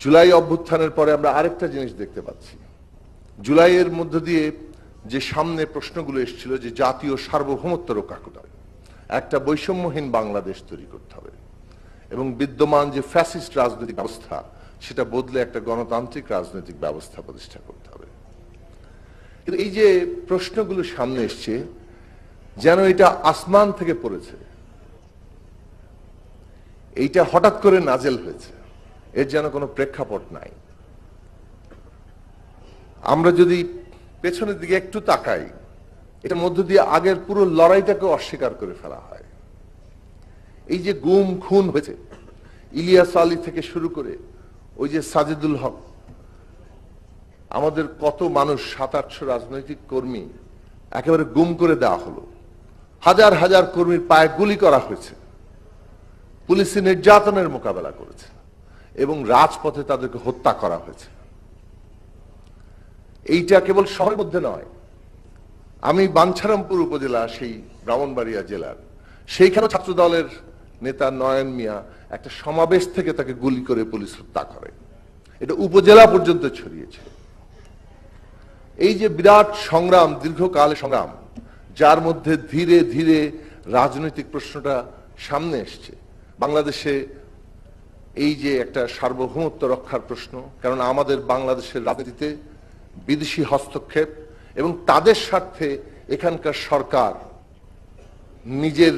জুলাই অভ্যুত্থানের পরে আমরা আরেকটা জিনিস দেখতে পাচ্ছি। জুলাইয়ের মধ্য দিয়ে যে সামনে প্রশ্নগুলো এসেছিল যে জাতীয় সার্বভৌমত্ব রক্ষা করতে হবে, একটা বৈষম্যহীন বাংলাদেশ তৈরি করতে হবে এবং বিদ্যমান যে ফ্যাসিস্ট রাজনৈতিক ব্যবস্থা সেটা বদলে একটা গণতান্ত্রিক রাজনৈতিক ব্যবস্থা প্রতিষ্ঠা করতে হবে। কিন্তু এই যে প্রশ্নগুলো সামনে এসছে যেন এটা আসমান থেকে পড়েছে, এইটা হঠাৎ করে নাজেল হয়েছে, এর যেন কোনো প্রেক্ষাপট নাই। আমরা যদি পেছনের দিকে একটু তাকাই, এটার মধ্য দিয়ে আগের পুরো লড়াইটাকে অস্বীকার করে ফেলা হয়। এই যে গুম খুন হয়েছে, ইলিয়াস আলী থেকে শুরু করে ওই যে সাজিদুল হক, আমাদের কত মানুষ 700-800 রাজনৈতিক কর্মী একেবারে গুম করে দেওয়া হলো, হাজার হাজার কর্মীর পায়ে গুলি করা হয়েছে, পুলিশি নির্যাতনের মোকাবেলা করেছে এবং রাজপথে তাদেরকে হত্যা করা হয়েছে। এইটা কেবল শহরের মধ্যে নয়, আমি বাঞ্ছারামপুর উপজেলা, সেই ব্রাহ্মণবাড়িয়া জেলার, সেইখানে ছাত্র দলের নেতা নয়ন মিয়া একটা সমাবেশ থেকে তাকে গুলি করে পুলিশ হত্যা করে। এটা উপজেলা পর্যন্ত ছড়িয়েছে। এই যে বিরাট সংগ্রাম, দীর্ঘকাল সংগ্রাম, যার মধ্যে ধীরে ধীরে রাজনৈতিক প্রশ্নটা সামনে এসছে। বাংলাদেশে এই যে একটা সার্বভৌমত্ব রক্ষার প্রশ্ন, কারণ আমাদের বাংলাদেশের রাজনীতিতে বিদেশি হস্তক্ষেপ এবং তাদের স্বার্থে এখানকার সরকার নিজের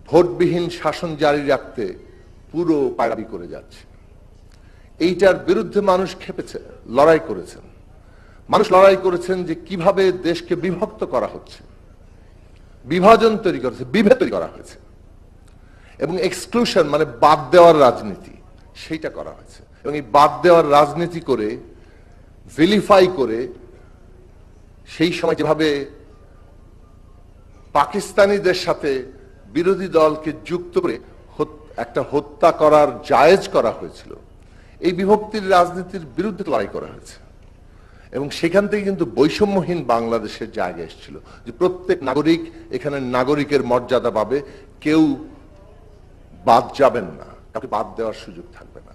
ভোটবিহীন শাসন জারি রাখতে পুরো পায়রাবি করে যাচ্ছে। এইটার বিরুদ্ধে মানুষ খেপেছে, লড়াই করেছেন। মানুষ লড়াই করেছেন যে কিভাবে দেশকে বিভক্ত করা হচ্ছে, বিভাজন তৈরি করেছে, বিভেদ তৈরি করা হয়েছে এবং এক্সক্লুশন মানে বাদ দেওয়ার রাজনীতি, সেইটা করা হয়েছে। এবং এই বাদ দেওয়ার রাজনীতি করে, ভিলিফাই করে, সেই সময় যেভাবে পাকিস্তানিদের সাথে বিরোধী দলকে যুক্ত করে একটা হত্যা করার জায়েজ করা হয়েছিল, এই বিভক্তির রাজনীতির বিরুদ্ধে লড়াই করা হয়েছে। এবং সেখান থেকে কিন্তু বৈষম্যহীন বাংলাদেশের জায়গা এসেছিল যে প্রত্যেক নাগরিক এখানে নাগরিকের মর্যাদা পাবে, কেউ বাদ যাবেন না, কাউকে বাদ দেওয়ার সুযোগ থাকবে না।